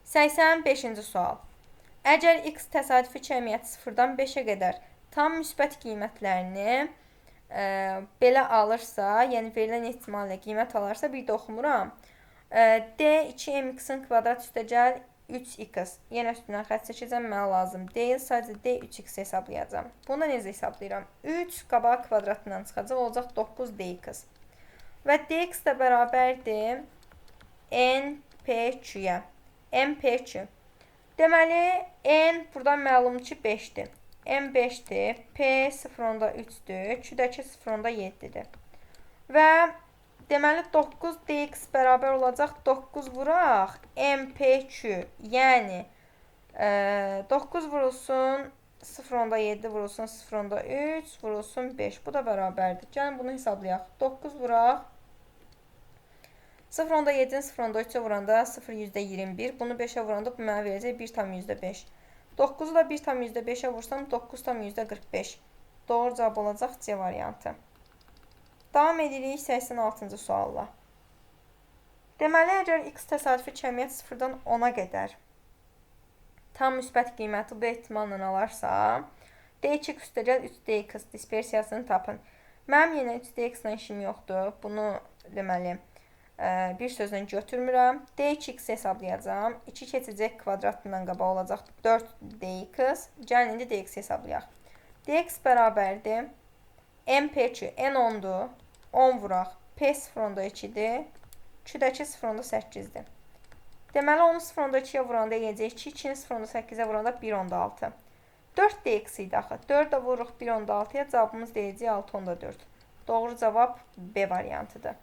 85-ci sual. Əgər x təsadüfi cəmiyyəti 0-dan 5-ə qədər tam müsbət qiymətlərini belə alırsa, yəni verilən ehtimallə qiymət alırsa, bir də oxumuram. D2mx-in kvadrat üstəgəl 3x. Yenə üstündən xətt çəkəcəm, mənə lazım deyil. Sadəcə D3x hesablayacam. Bunu necə hesablayıram? 3 qabağı kvadratından çıxacaq, olacaq 9dx. Və dx də bərabərdir np3-yə. np3. Deməli, n buradan məlumdur ki, 5-dir. n 5-dir, p 0.3-dür, q-dəki 0.7-dir. Və deməli, 9dx bərabər olacaq 9 vuraq mp3, yəni 9 vurulsun 0.7 vurulsun 0.3 vurulsun 5. Bu da bərabərdir. Gəlin bunu hesablayaq. 9 vuraq 0.7-ni 0.3-ə vuranda 0,21. Bunu 5-ə vuranda bu mənə verəcək 1,5. 9-u da 1,5-ə vursam 9,45. Doğru cavab olacaq C variantı. Davam edirik 86-cı sualla. Deməli, əgər x təsadüfi cəmiyyət 0-dan 10-a qədər tam müsbət qiyməti bu ehtimalla alarsa, d2 üstəgəl 3dx dispersiyasını tapın. Mənim yenə 3dx ilə işim yoxdur. Bunu deməli bir sözlə götürmürəm. d2x hesablayacağam. 2 keçəcək kvadratından qabaq olacaq 4dx. Gəlin indi dx hesablayaq. dx bərabərdir mp3, n 10-dur. 10 vuraq p 0.2-dir. Q-dəki 0.8-dir. Deməli, onu 0.2-yə vuranda eləyəcək 2, 2-ni 0.8-ə vuranda 1.6. 4dx idi axı. 4-də vururuq 1.6-ya, cavabımız deyəcək 6.4. Doğru cavab B variantıdır.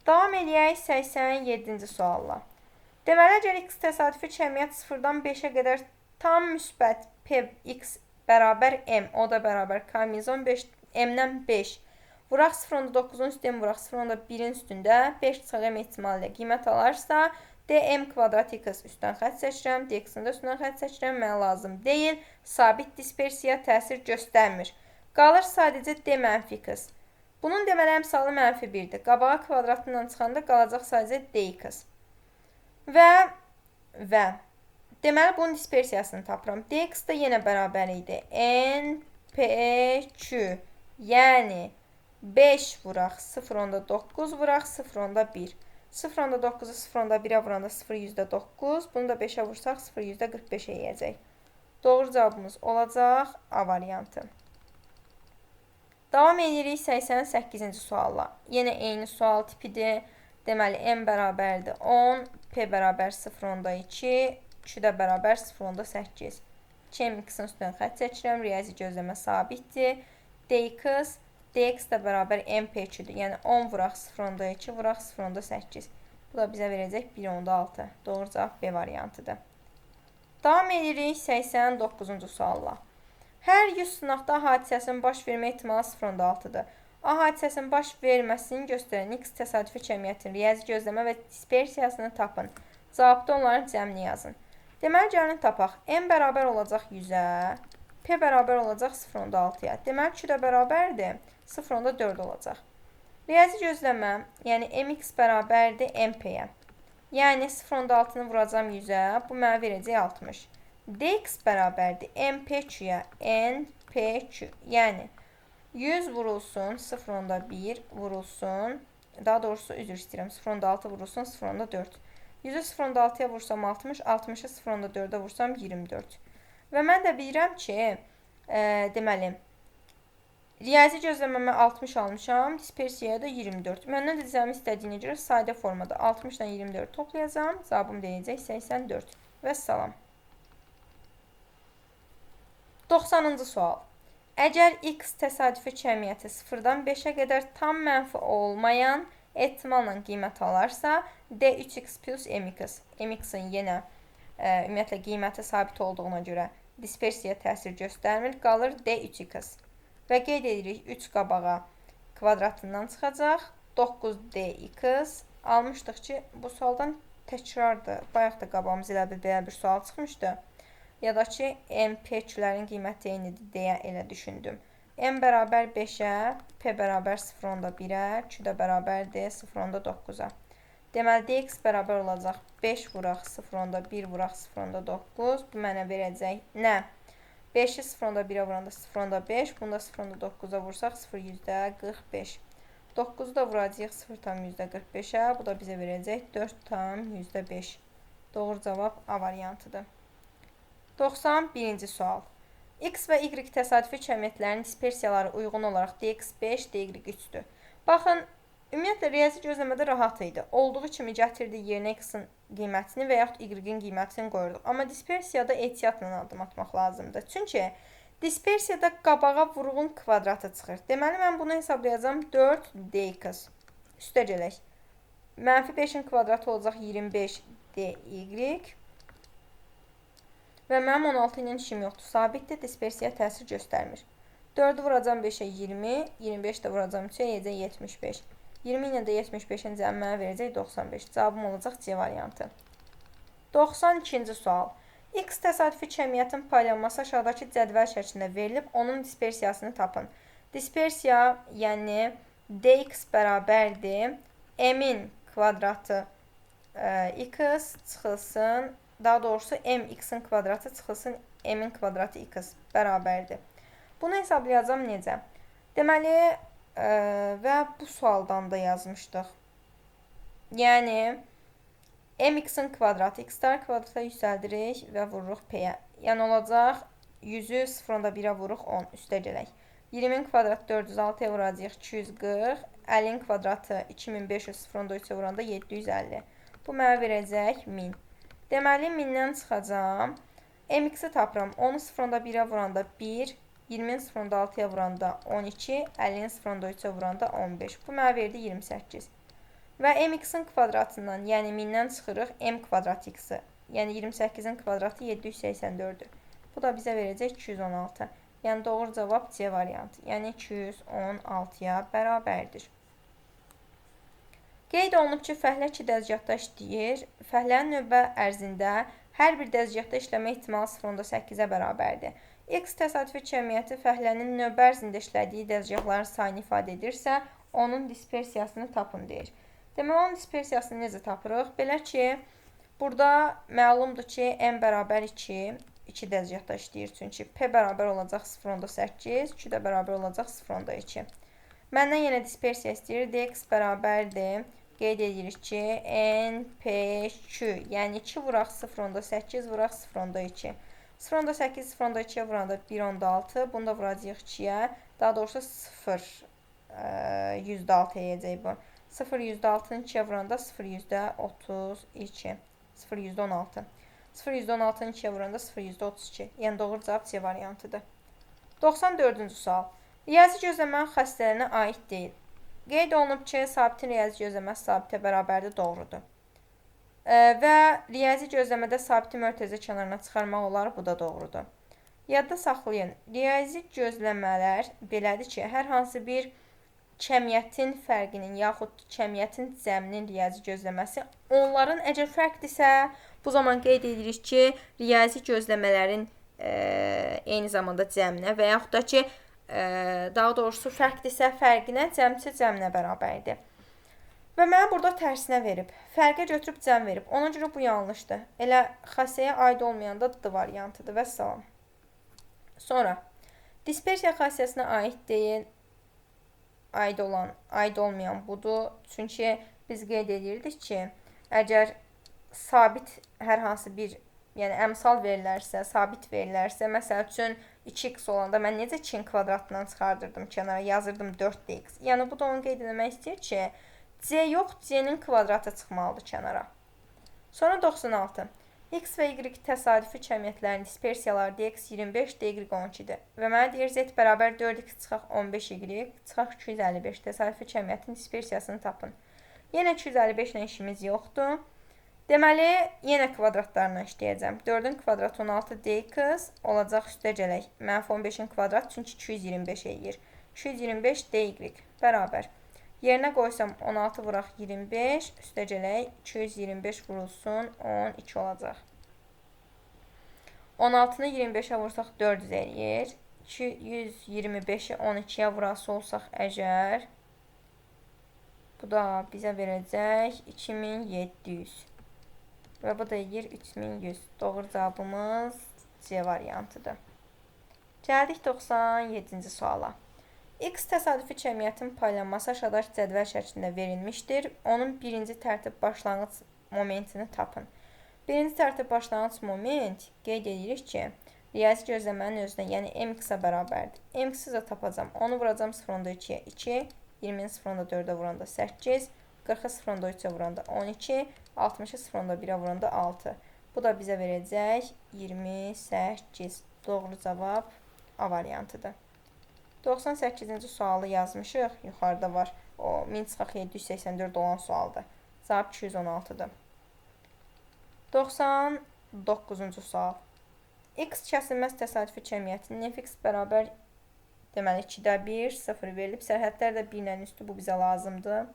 Davam eləyək 87-ci sualla. Deməli, əgər x təsadüfi cəmiyyət 0-dan 5-ə qədər tam müsbət px bərabər m, o da bərabər kombinizon 5, m-dən 5. Vuraq 0.9-un üstündən vuraq 0.1-in üstündə 5 çıxıq m ehtimalı ilə qiymət alarsa, dm kvadrat x üstdən xətt seçirəm, dx-ın da üstündən xətt seçirəm, mənə lazım deyil, sabit dispersiya təsir göstərmir. Qalır sadəcə d mənfi x. Bunun deməli əmsalı mənfi 1-dir. Qabağa kvadratından çıxanda qalacaq sadəcə dx. Və deməli bunun dispersiyasını tapıram. Dx da yenə bərabər idi. npq, yəni 5 vuraq 0.9 vuraq 0.1. 0.9-u 0.1-ə vuranda 0,9. Bunu da 5-ə vursaq 0,45-ə yiyəcək. Doğru cavabımız olacaq A variantı. Davam edirik 88-ci sualla. Yenə eyni sual tipidir. Deməli, m bərabərdir 10, p bərabər 0.2, q də bərabər 0.8. 2mx-in üstündən xətt seçirəm, riyazi gözləmə sabitdir. dx, dx də bərabər mpq-dir. Yəni 10 vuraq 0.2 vuraq 0.8. Bu da bizə verəcək 1.6. Doğru cavab B variantıdır. Davam edirik 89-cu sualla. Hər 100 sınaqda A hadisəsinin baş vermə ehtimalı 0.6-dır. A hadisəsinin baş verməsini göstərən x təsadüfi cəmiyyətin riyazi gözləmə və dispersiyasını tapın. Cavabda onların cəmini yazın. Deməli, gəlin tapaq. M bərabər olacaq 100-ə, P bərabər olacaq 0.6-ya. Deməli, Q də bərabərdir, 0.4 olacaq. Riyazi gözləmə, yəni mx bərabərdir MP-yə. Yəni 0.6-nı vuracam 100-ə, bu mənə verəcək 60. dx bərabərdir mpq-yə, npq, yəni 100 vurulsun 0.1 vurulsun, daha doğrusu üzr istəyirəm, 0.6 vurulsun 0.4. 100-ü 0.6-ya vursam 60, 60-ı 0.4-ə vursam 24. Və mən də bilirəm ki, deməli, riyazi gözləməmə 60 almışam, dispersiyaya da 24. Məndən də cəmi istədiyinə görə sadə formada 60 ilə 24 toplayacağım. Cavabım deyəcək 84. Vəssalam. 90-cı sual. Əgər x təsadüfi cəmiyyəti 0-dan 5-ə qədər tam mənfi olmayan ehtimalla qiymət alarsa, d3x plus mx. mx-in yenə ümumiyyətlə qiyməti sabit olduğuna görə dispersiya təsir göstərmir. Qalır d3x. Və qeyd edirik 3 qabağa kvadratından çıxacaq. 9dx. Almışdıq ki, bu sualdan təkrardır. Bayaq da qabağımız elə bir sual çıxmışdı. Ya da ki, mpq-lərin qiyməti eynidir deyə elə düşündüm. M bərabər 5-ə, P bərabər 0.1-ə, Q də bərabərdir 0.9-a. Deməli, dx bərabər olacaq 5 vuraq 0.1 vuraq 0.9. Bu mənə verəcək nə? 5-i 0.1-ə vuranda 0.5, bunu da 0.9-a vursaq 0,45. 9-u da vuracaq 0,45-ə, bu da bizə verəcək 4,5. Doğru cavab A variantıdır. 91-ci sual. X və Y təsadüfi cəmiyyətlərin dispersiyaları uyğun olaraq dx 5, dy 3-dür. Baxın, ümumiyyətlə, riyazi gözləmədə rahat idi. Olduğu kimi gətirdik yerinə x-in qiymətini və yaxud y-in qiymətini qoyurduq. Amma dispersiyada ehtiyatla addım atmaq lazımdır. Çünki dispersiyada qabağa vurğun kvadratı çıxır. Deməli, mən bunu hesablayacağım 4dx. Üstə gələk. Mənfi 5-in kvadratı olacaq 25 dy. Və mənim 16 ilə işim yoxdur. Sabitdir, dispersiya təsir göstərmir. 4-ü vuracam 5-ə 20, 25 də vuracam 3-ə yeyəcək 75. 20 ilə də 75-in cəmi mənə verəcək 95. Cavabım olacaq C variantı. 92-ci sual. X təsadüfi cəmiyyətin paylanması aşağıdakı cədvəl şəklində verilib, onun dispersiyasını tapın. Dispersiya, yəni dx bərabərdir m-in kvadratı x çıxılsın, daha doğrusu mx-in kvadratı çıxılsın m-in kvadratı x bərabərdir. Bunu hesablayacağım necə? Deməli, və bu sualdan da yazmışdıq. Yəni, mx-in kvadratı x-lar kvadrata yüksəldirik və vururuq p-yə. Yəni, olacaq 100-ü 0.1-ə vururuq 10, üstə gələk. 20-in kvadratı 406-ya vuracaq 240, 50-in kvadratı 2500 0.3-ə vuranda 750. Bu mənə verəcək 1000. Deməli, 1000-dən çıxacam. mx-i tapıram. 10-u 0.1-ə vuranda 1, 20-in 0.6-ya vuranda 12, 50-in 0.3-ə vuranda 15. Bu mənə verdi 28. Və mx-in kvadratından, yəni 1000-dən çıxırıq m kvadrat x-i. Yəni 28-in kvadratı 784-dür. Bu da bizə verəcək 216. Yəni doğru cavab C variantı. Yəni 216-ya bərabərdir. Qeyd olunub ki, fəhlə 2 dəzgahda işləyir. Fəhlənin növbə ərzində hər bir dəzgahda işləmə ehtimalı 0.8-ə bərabərdir. X təsadüfi cəmiyyəti fəhlənin növbə ərzində işlədiyi dəzgahların sayını ifadə edirsə, onun dispersiyasını tapın deyir. Deməli, onun dispersiyasını necə tapırıq? Belə ki, burada məlumdur ki, m bərabər 2, 2 dəzgahda işləyir. Çünki p bərabər olacaq 0.8, 2 də bərabər olacaq 0.2. Məndən yenə dispersiya istəyir. dx bərabərdir. Qeyd edirik ki, n, p, q, yəni 2 vuraq 0.8 vuraq 0.2. 0.8 0.2-yə vuranda 1.6, bunu da vuracaq 2-yə, daha doğrusu 0 %6 edəcək bu. 0 %6-nı 2-yə vuranda 0 %32, 0 %16. 0 %16-nı 2-yə vuranda 0 %32, yəni doğru cavab C variantıdır. 94-cü sual. Riyazi gözləmənin xassələrinə aid deyil. Qeyd olunub ki, sabitin riyazi gözləməsi sabitə bərabərdir, doğrudur. Və riyazi gözləmədə sabiti mörtəzə kənarına çıxarmaq olar, bu da doğrudur. Yadda saxlayın, riyazi gözləmələr belədir ki, hər hansı bir kəmiyyətin fərqinin yaxud kəmiyyətin cəminin riyazi gözləməsi, onların əgər fərqdirsə, bu zaman qeyd edirik ki, riyazi gözləmələrin eyni zamanda cəminə və yaxud da ki, daha doğrusu fərqdirsə fərqinə, cəmsə cəminə bərabərdir. Və mənə burada tərsinə verib, fərqə götürüb cəm verib. Ona görə bu yanlışdır. Elə xassəyə aid olmayanda D variantıdır və salam. Sonra, dispersiya xassəsinə aid deyil, aid olmayan budur. Çünki biz qeyd edirdik ki, əgər sabit hər hansı bir, yəni əmsal verilərsə, sabit verilərsə, məsəl üçün 2x olanda mən necə 2-in kvadratından çıxardırdım kənara, yazırdım 4dx. Yəni bu da onu qeyd etmək istəyir ki, C yox, C-nin kvadratı çıxmalıdır kənara. Sonra 96. X və Y təsadüfi kəmiyyətlərin dispersiyaları dx 25, dy 12-dir. Və mənə deyir z bərabər 4x çıxaq 15y çıxaq 255 təsadüfi kəmiyyətin dispersiyasını tapın. Yenə 255 ilə işimiz yoxdur. Deməli, yenə kvadratlarla işləyəcəm. 4-ün kvadratı 16 dx olacaq üstə gələk. Mənfi 15-in kvadratı çünki 225 eləyir. 225 dy bərabər. Yerinə qoysam 16 vuraq 25, üstə gələk 225 vurulsun 12 olacaq. 16-nı 25-ə vursaq 400 eləyir. 225-i 12-yə vurası olsaq əgər, bu da bizə verəcək 2700. Və bu da eləyir 3100. Doğru cavabımız C variantıdır. Gəldik 97-ci suala. X təsadüfi cəmiyyətin paylanması aşağıdakı cədvəl şəklində verilmişdir. Onun birinci tərtib başlanğıc momentini tapın. Birinci tərtib başlanğıc moment qeyd edirik ki, riyazi gözləmənin özünə, yəni mx-a bərabərdir. Mx-i də tapacam. Onu vuracam 0.2-yə 2, 20-ni 0.4-ə vuranda 8, 40-ı 0.3-ə vuranda 12, 60-ı 0.1-ə vuranda 6. Bu da bizə verəcək 28. Doğru cavab A variantıdır. 98-ci sualı yazmışıq. Yuxarıda var. O 1000-784 olan sualdır. Cavab 216-dır. 99-cu sual. X kəsilməz təsadüfi cəmiyyətinin fx bərabər deməli 2-də 1, 0 verilib. Sərhədlər də 1 ilə üstü, bu bizə lazımdır.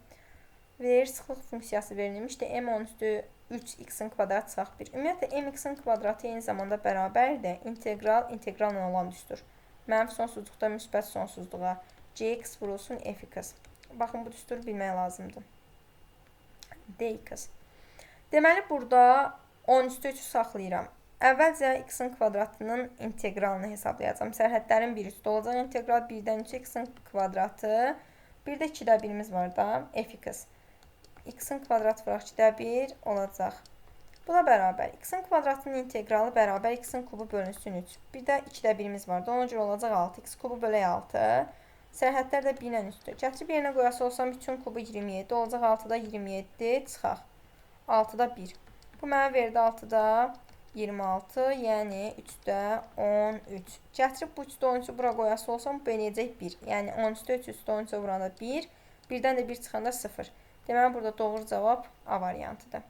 Verir, sıxlıq funksiyası verilmişdir. M onun üstü 3x-in kvadrat çıxaq 1. Ümumiyyətlə, mx-in kvadratı eyni zamanda bərabərdir. İntegralla olan düstur. Mənfi sonsuzluqda müsbət sonsuzluğa cx vurulsun fx. Baxın, bu düsturu bilmək lazımdır. dx. Deməli, burada 10 üstü 3-ü saxlayıram. Əvvəlcə x-in kvadratının integralını hesablayacağım. Sərhədlərin bir üstü olacaq. İntegral 1-dən 3 x-in kvadratı. Bir də 2-də 1-imiz var da fx. X-in kvadratı vuraq 2-də 1 olacaq. Bu da bərabər. X-in kvadratının integralı bərabər x-in kubu bölünsün 3. Bir də 2-də 1-imiz var da, ona görə olacaq 6. X kubu bölək 6. Sərhədlər də 1 ilə üstü. Gətirib yerinə qoyası olsam, 3-ün kubu 27 olacaq. 6-da 27 çıxaq. 6-da 1. Bu mənə verdi 6-da 26, yəni 3-də 13. Gətirib bu 3-də 13-ü bura qoyası olsam, bu eləyəcək 1. Yəni 13-də 3 üstə 13-ə vuranda 1. 1-dən də 1 çıxanda 0. Deməli, burada doğru cavab A variantıdır.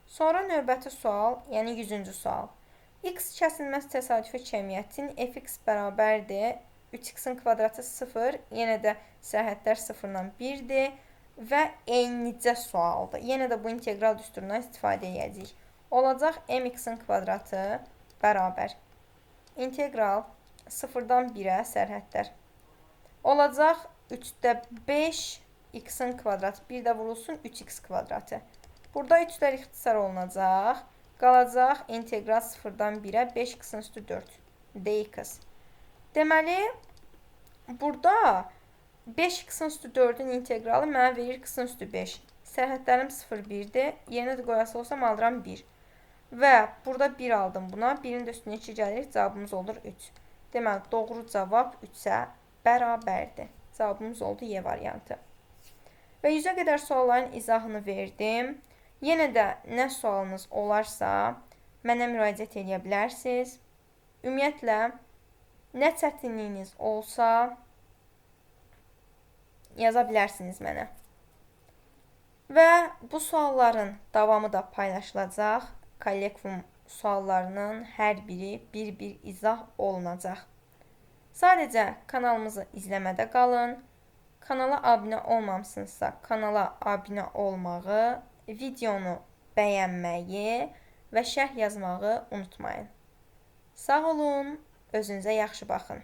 Sonra növbəti sual, yəni 100-cü sual. X kəsilməz təsadüfi cəmiyyətin fx bərabərdir. 3x-in kvadratı 0, yenə də sərhədlər 0-dan 1-dir və eynicə sualdır. Yenə də bu integral düsturundan istifadə edəcəyik. Olacaq mx-in kvadratı bərabər. İntegral 0-dan 1-ə sərhədlər. Olacaq 3-də 5 x-in kvadratı, bir də vurulsun 3x kvadratı. Burada 3-lər ixtisar olunacaq. Qalacaq integral 0-dan 1-ə 5x-in üstü 4 dx. Deməli, burada 5x-in üstü 4-ün integralı mənə verir x-in üstü 5. Sərhədlərim 0,1-dir. Yerinə də qoyası olsam alıram 1. Və burada 1 aldım buna. 1-in də üstünə 2 gəlir. Cavabımız olur 3. Deməli, doğru cavab 3-ə bərabərdir. Cavabımız oldu Y variantı. Və 100-ə qədər sualların izahını verdim. Yenə də nə sualınız olarsa, mənə müraciət edə bilərsiniz. Ümumiyyətlə, nə çətinliyiniz olsa, yaza bilərsiniz mənə. Və bu sualların davamı da paylaşılacaq. Kollekvum suallarının hər biri bir-bir izah olunacaq. Sadəcə kanalımızı izləmədə qalın. Kanala abunə olmamışsınızsa, kanala abunə olmağı, videonu bəyənməyi və şərh yazmağı unutmayın. Sağ olun, özünüzə yaxşı baxın.